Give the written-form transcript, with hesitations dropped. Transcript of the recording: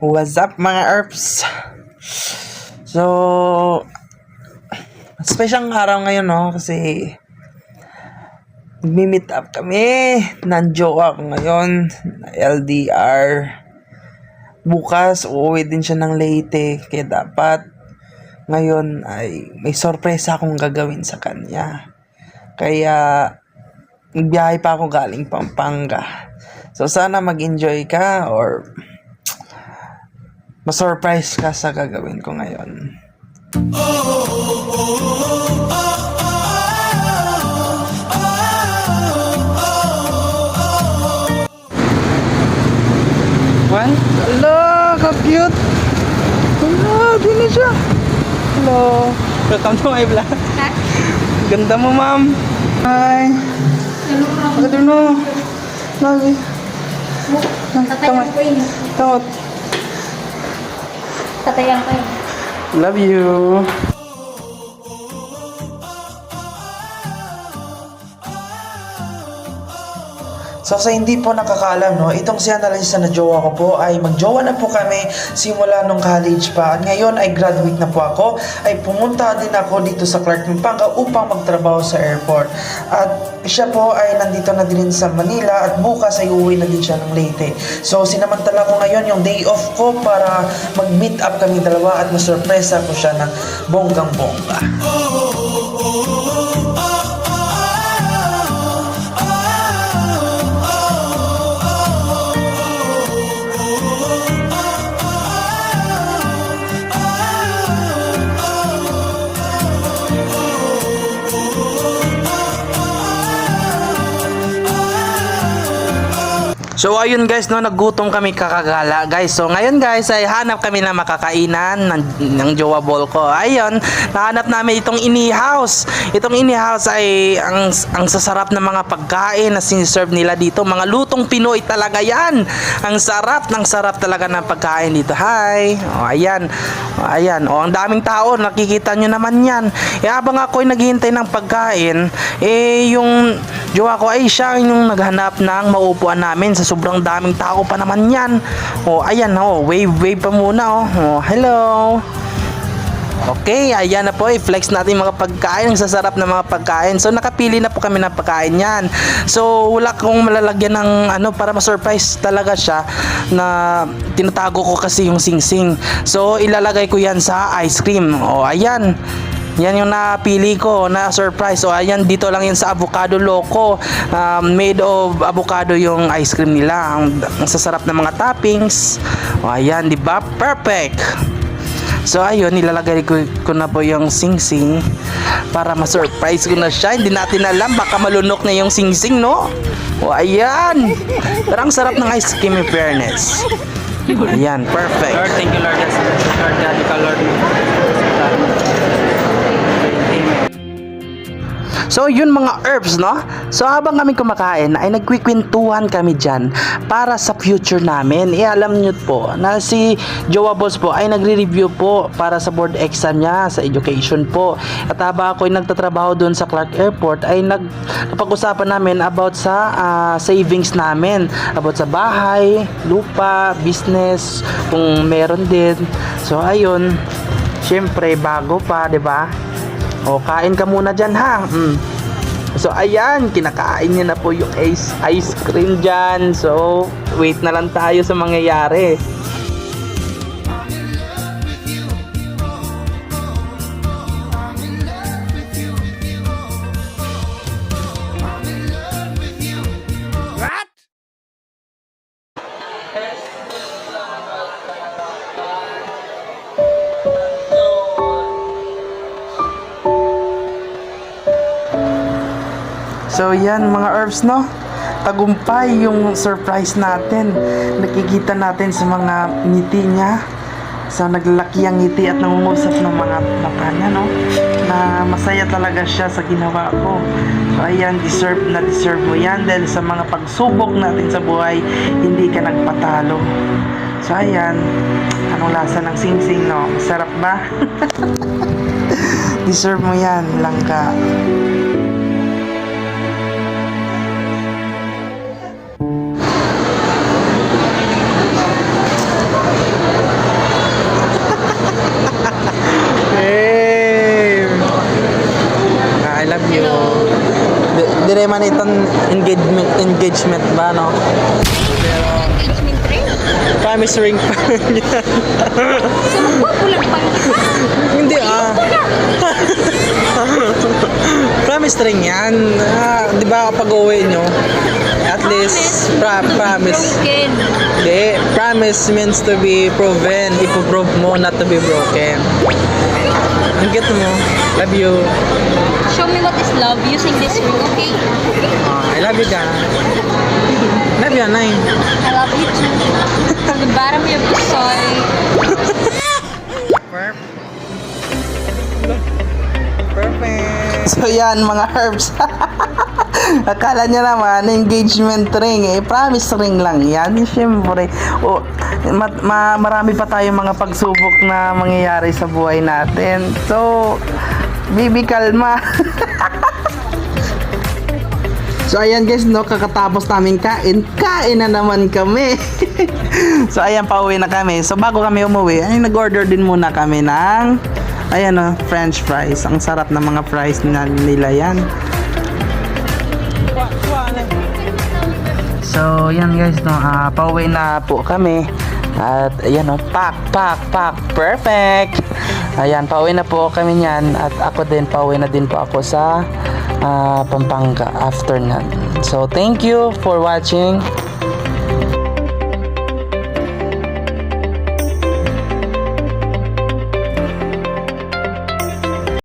What's up mga Earps? So, special araw ngayon kasi mag-meet up kami ng jowa ko ngayon, LDR. Bukas, uuwi din siya ng Leyte, kaya dapat ngayon ay may sorpresa akong gagawin sa kanya. Kaya, nagbiyahe pa ako galing Pampanga. So, sana mag-enjoy ka or ma-surprise ka sa gagawin ko ngayon. One? Hello, ka-cute! Hello, di na siya! Hello! Welcome to my vlog. Ganda mo, ma'am! Hi! Hello, no! Lagi! Tatayan ko yun. Tawat! Tatayan ko yun. Love you! So sa hindi po nakakaalam, itong si Annalisa na jowa ko po ay magjowa na po kami simula nung college pa. At ngayon ay graduate na po ako, ay pumunta din ako dito sa Clark, Pampanga upang magtrabaho sa airport. At siya po ay nandito na din sa Manila at bukas ay uwi na din siya ng Leyte. So sinamantala ko ngayon yung day off ko para mag-meet up kami dalawa at masurpresa ko siya ng bonggang-bongga. So ayun guys, nagutom kami kakagala guys. So ngayon guys ay hanap kami na makakainan ng jowa ball ko. Ayun, nahanap namin itong Inihaus. Itong Inihaus ay ang sasarap ng mga pagkain na siniserve nila dito. Mga lutong Pinoy talaga yan. Ang sarap talaga ng pagkain dito. Hi. O ayan. O ayan. O ang daming tao, nakikita nyo naman yan. Habang ako'y naghihintay ng pagkain, yung jowa ko ay siya yung naghanap ng maupuan namin sa sobrang daming tao pa naman yan. Ayan, wave pa muna, hello. Okay, ayan na po, i-flex natin mga pagkain, ang sasarap na mga pagkain. So, nakapili na po kami ng pagkain yan. So, wala kong malalagyan ng para ma-surprise talaga siya na tinatago ko kasi yung sing-sing. So, ilalagay ko yan sa ice cream. Ayan. Yan yung napili ko na surprise. So ayan, dito lang yun sa Avocado Loco. Made of avocado yung ice cream nila. Ang sasarap ng mga toppings. Ayan, di ba? Perfect. So ayun, nilalagay ko na po yung sing-sing para ma-surprise ko na siya. Hindi natin alam, baka malunok na yung sing-sing, no? Ayan. Pero ang sarap ng ice cream in fairness. Ayan, perfect. Lord, thank you Lord. Lord, God, ikaw Lord. So yun mga herbs, no? So habang kami kumakain ay nagkwikwentuhan kami dyan para sa future namin. Alam nyo po na si Jowa Balls po ay nagre-review po para sa board exam niya sa education po. At habang ako ay nagtatrabaho doon sa Clark Airport ay napag-usapan namin about sa savings namin, about sa bahay, lupa, business kung meron din. So ayun, syempre bago pa, 'di ba? Kain ka muna dyan ha. So ayan, kinakain niya na po yung ice cream dyan. So wait na lang tayo sa mangyayari. So yan mga herbs, no? Tagumpay yung surprise natin. Nakikita natin sa mga ngiti niya. So naglalaki ang ngiti at nangungusap ng mga mata niya, no? Na masaya talaga siya sa ginawa ko. So ayan, deserve mo yan dahil sa mga pagsubok natin sa buhay, hindi ka nagpatalo. So ayan, anong lasa ng sing-sing, no? Masarap ba? Deserve mo yan, langka. love you. Dire man itong engagement ba, no? Engagement ring. Promise ring pa yan. Wapo lang pa. Hindi promise ring yan. Di ba kapag uwi nyo? At least, promise. Broken. Hindi, promise means to be proven. Ipo-prove mo not to be broken. Ang get mo. Love you. Show me what is love using this ring, okay? I love you, ka. Love you, Anay. I love you too. From the bottom of your soul. Perfect. So yan mga herbs. Akala niya naman engagement ring promise ring lang yan. Siyempre, marami pa tayong mga pagsubok na mangyayari sa buhay natin. So, baby kalma. So ayan guys, no, kakatapos namin kain na naman kami. So ayan, pauwi na kami. So bago kami umuwi, ay nag-order din muna kami ng ayan, no, french fries. Ang sarap ng mga fries nila yan. So yan guys, no, pauwi na po kami. At ayan, no, pack, perfect. Ayan, pauwi na po kami niyan. At ako din, pauwi na din po ako sa Pampanga after nun. So thank you for watching.